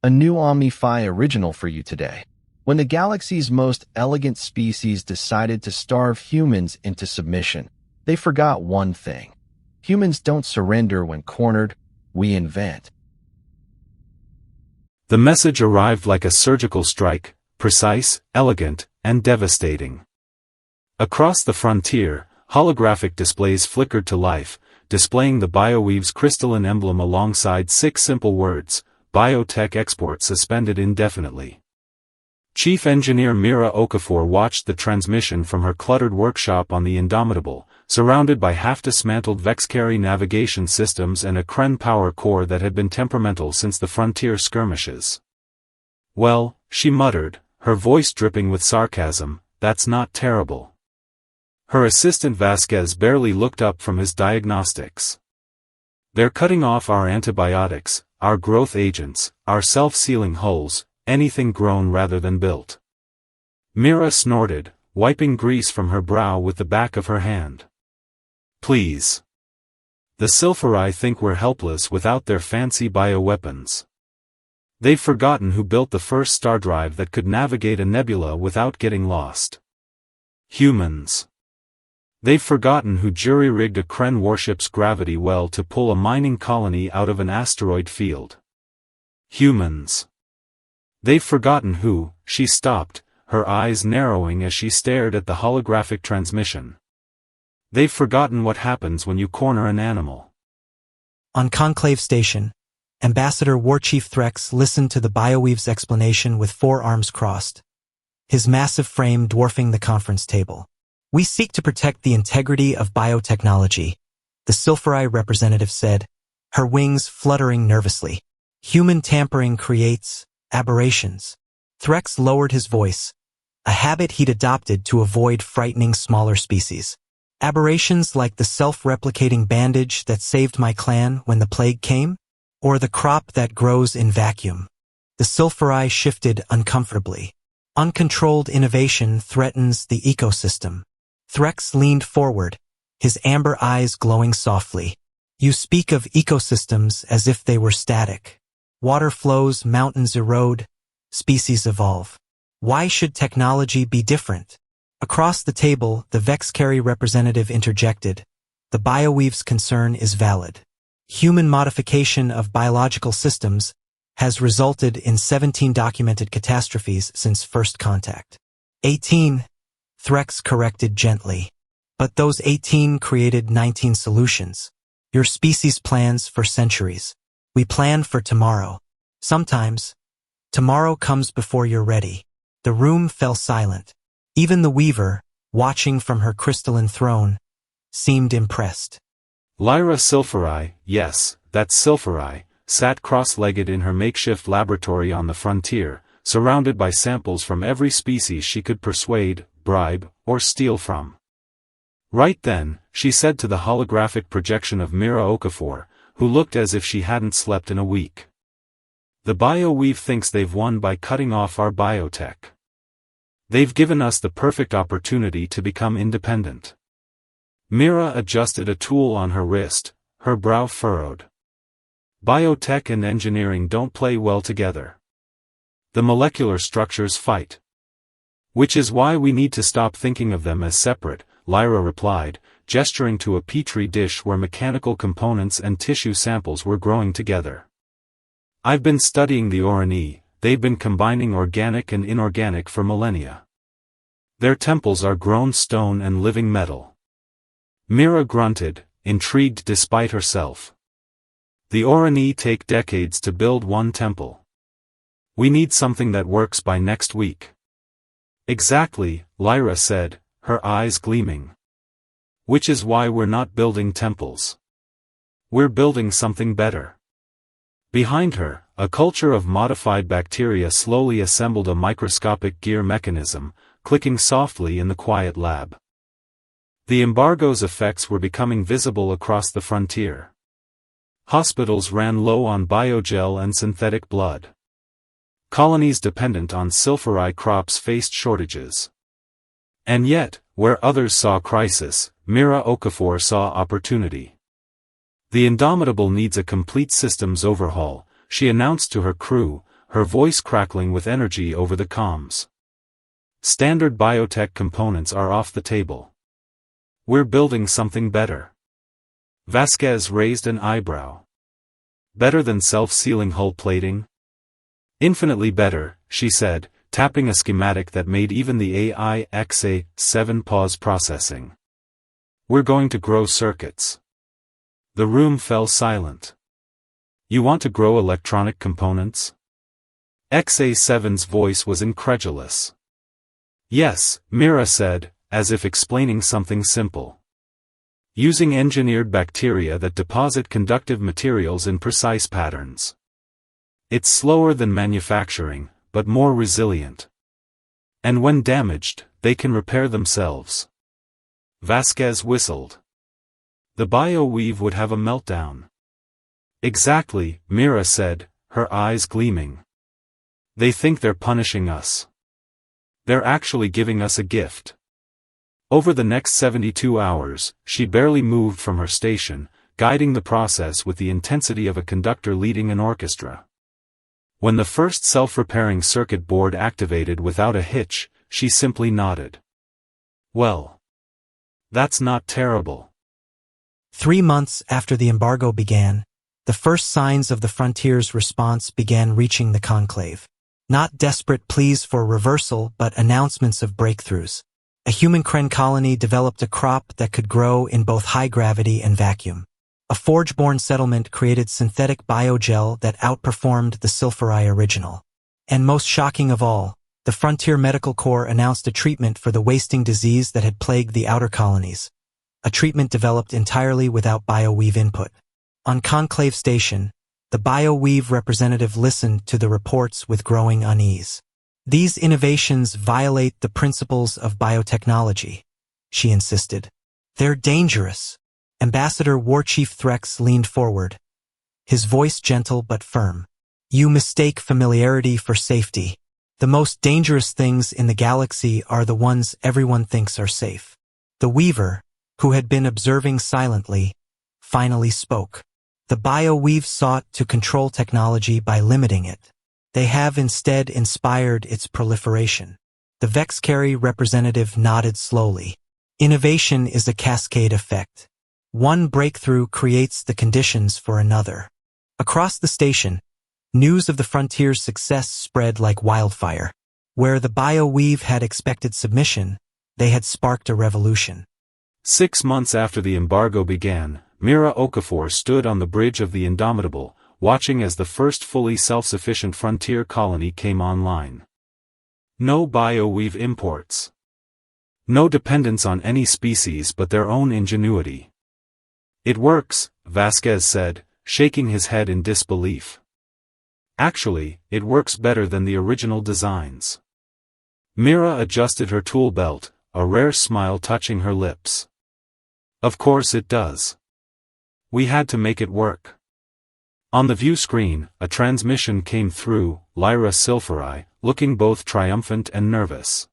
A new Omni-Fi original for you today. When the galaxy's most elegant species decided to starve humans into submission, they forgot one thing. Humans don't surrender when cornered, we invent. The message arrived like a surgical strike, precise, elegant, and devastating. Across the frontier, holographic displays flickered to life, displaying the Bioweave's crystalline emblem alongside 6 simple words: biotech export suspended indefinitely. Chief Engineer Mira Okafor watched the transmission from her cluttered workshop on the Indomitable, surrounded by half-dismantled Vexcari navigation systems and a Kren power core that had been temperamental since the frontier skirmishes. "Well," she muttered, her voice dripping with sarcasm, "that's not terrible." Her assistant Vasquez barely looked up from his diagnostics. "They're cutting off our antibiotics, our growth agents, our self-sealing hulls, anything grown rather than built." Mira snorted, wiping grease from her brow with the back of her hand. "Please. The Sylphari think we're helpless without their fancy bioweapons. They've forgotten who built the first star drive that could navigate a nebula without getting lost. Humans. They've forgotten who jury-rigged a Kren warship's gravity well to pull a mining colony out of an asteroid field. Humans. They've forgotten who." She stopped, her eyes narrowing as she stared at the holographic transmission. "They've forgotten what happens when you corner an animal." On Conclave Station, Ambassador Warchief Threx listened to the Bioweave's explanation with forearms crossed, his massive frame dwarfing the conference table. "We seek to protect the integrity of biotechnology," the Sylphari representative said, her wings fluttering nervously. "Human tampering creates aberrations." Threx lowered his voice, a habit he'd adopted to avoid frightening smaller species. "Aberrations like the self-replicating bandage that saved my clan when the plague came? Or the crop that grows in vacuum?" The Sylphari shifted uncomfortably. "Uncontrolled innovation threatens the ecosystem." Threx leaned forward, his amber eyes glowing softly. "You speak of ecosystems as if they were static. Water flows, mountains erode, species evolve. Why should technology be different?" Across the table, the Vexcari representative interjected, "The Bioweave's concern is valid. Human modification of biological systems has resulted in 17 documented catastrophes since first contact." 18, Threx corrected gently. "But those 18 created 19 solutions. Your species plans for centuries. We plan for tomorrow. Sometimes, tomorrow comes before you're ready." The room fell silent. Even the Weaver, watching from her crystalline throne, seemed impressed. Lyra Sylphari, yes, that Sylphari, sat cross-legged in her makeshift laboratory on the frontier, surrounded by samples from every species she could persuade, bribe, or steal from. Right then, she said to the holographic projection of Mira Okafor, who looked as if she hadn't slept in a week. "The Bioweave thinks they've won by cutting off our biotech. They've given us the perfect opportunity to become independent." Mira adjusted a tool on her wrist, her brow furrowed. "Biotech and engineering don't play well together. The molecular structures fight. Which is why we need to stop thinking of them as separate," Lyra replied, gesturing to a petri dish where mechanical components and tissue samples were growing together. "I've been studying the Orani, they've been combining organic and inorganic for millennia. Their temples are grown stone and living metal." Mira grunted, intrigued despite herself. "The Orani take decades to build one temple. We need something that works by next week." "Exactly," Lyra said, her eyes gleaming. "Which is why we're not building temples. We're building something better." Behind her, a culture of modified bacteria slowly assembled a microscopic gear mechanism, clicking softly in the quiet lab. The embargo's effects were becoming visible across the frontier. Hospitals ran low on biogel and synthetic blood. Colonies dependent on Sylphari crops faced shortages. And yet, where others saw crisis, Mira Okafor saw opportunity. "The Indomitable needs a complete systems overhaul," she announced to her crew, her voice crackling with energy over the comms. Standard biotech components are off the table. We're building something better. Vasquez raised an eyebrow. Better than self-sealing hull plating? Infinitely better, she said, tapping a schematic that made even the AI XA7 pause processing. We're going to grow circuits. The room fell silent. You want to grow electronic components? XA7's voice was incredulous. Yes, Mira said, as if explaining something simple. Using engineered bacteria that deposit conductive materials in precise patterns. It's slower than manufacturing, but more resilient. And when damaged, they can repair themselves. Vasquez whistled. The Bioweave would have a meltdown. Exactly, Mira said, her eyes gleaming. They think they're punishing us. They're actually giving us a gift. Over the next 72 hours, she barely moved from her station, guiding the process with the intensity of a conductor leading an orchestra. When the first self-repairing circuit board activated without a hitch, she simply nodded. Well, that's not terrible. 3 months after the embargo began, the first signs of the frontier's response began reaching the conclave. Not desperate pleas for reversal, but announcements of breakthroughs. A human Kren colony developed a crop that could grow in both high gravity and vacuum. A forge-born settlement created synthetic biogel that outperformed the Silphirai original. And most shocking of all, the Frontier Medical Corps announced a treatment for the wasting disease that had plagued the outer colonies. A treatment developed entirely without Bioweave input. On Conclave Station, the Bioweave representative listened to the reports with growing unease. These innovations violate the principles of biotechnology, she insisted. They're dangerous. Ambassador War Chief Threx leaned forward, his voice gentle but firm. You mistake familiarity for safety. The most dangerous things in the galaxy are the ones everyone thinks are safe. The Weaver, who had been observing silently, finally spoke. The Bioweave sought to control technology by limiting it. They have instead inspired its proliferation. The Vexcary representative nodded slowly. Innovation is a cascade effect. One breakthrough creates the conditions for another. Across the station, news of the Frontier's success spread like wildfire. Where the Bioweave had expected submission, they had sparked a revolution. 6 months after the embargo began, Mira Okafor stood on the bridge of the Indomitable, watching as the first fully self-sufficient frontier colony came online. No Bioweave imports. No dependence on any species but their own ingenuity. It works, Vasquez said, shaking his head in disbelief. Actually, it works better than the original designs. Mira adjusted her tool belt, a rare smile touching her lips. Of course it does. We had to make it work. On the view screen, a transmission came through, Lyra Silphirai, looking both triumphant and nervous.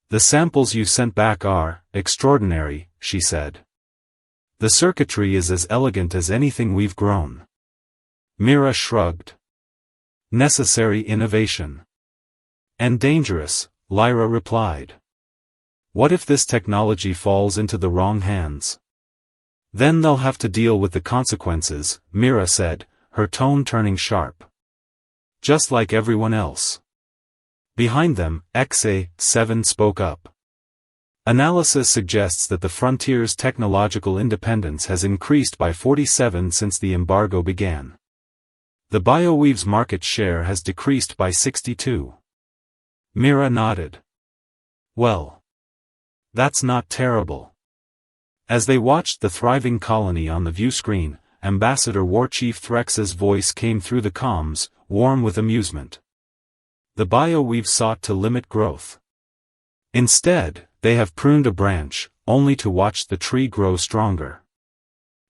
The samples you sent back are extraordinary, she said. The circuitry is as elegant as anything we've grown. Mira shrugged. Necessary innovation. And dangerous, Lyra replied. What if this technology falls into the wrong hands? Then they'll have to deal with the consequences, Mira said, her tone turning sharp. Just like everyone else. Behind them, XA7 spoke up. Analysis suggests that the Frontier's technological independence has increased by 47 since the embargo began. The Bioweave's market share has decreased by 62. Mira nodded. Well, that's not terrible. As they watched the thriving colony on the view screen, Ambassador War Chief Threx's voice came through the comms, warm with amusement. The Bioweave sought to limit growth. Instead, they have pruned a branch, only to watch the tree grow stronger.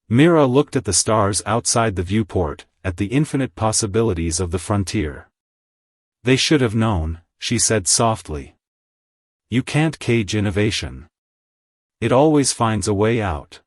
Mira looked at the stars outside the viewport, at the infinite possibilities of the frontier. They should have known, she said softly. You can't cage innovation. It always finds a way out.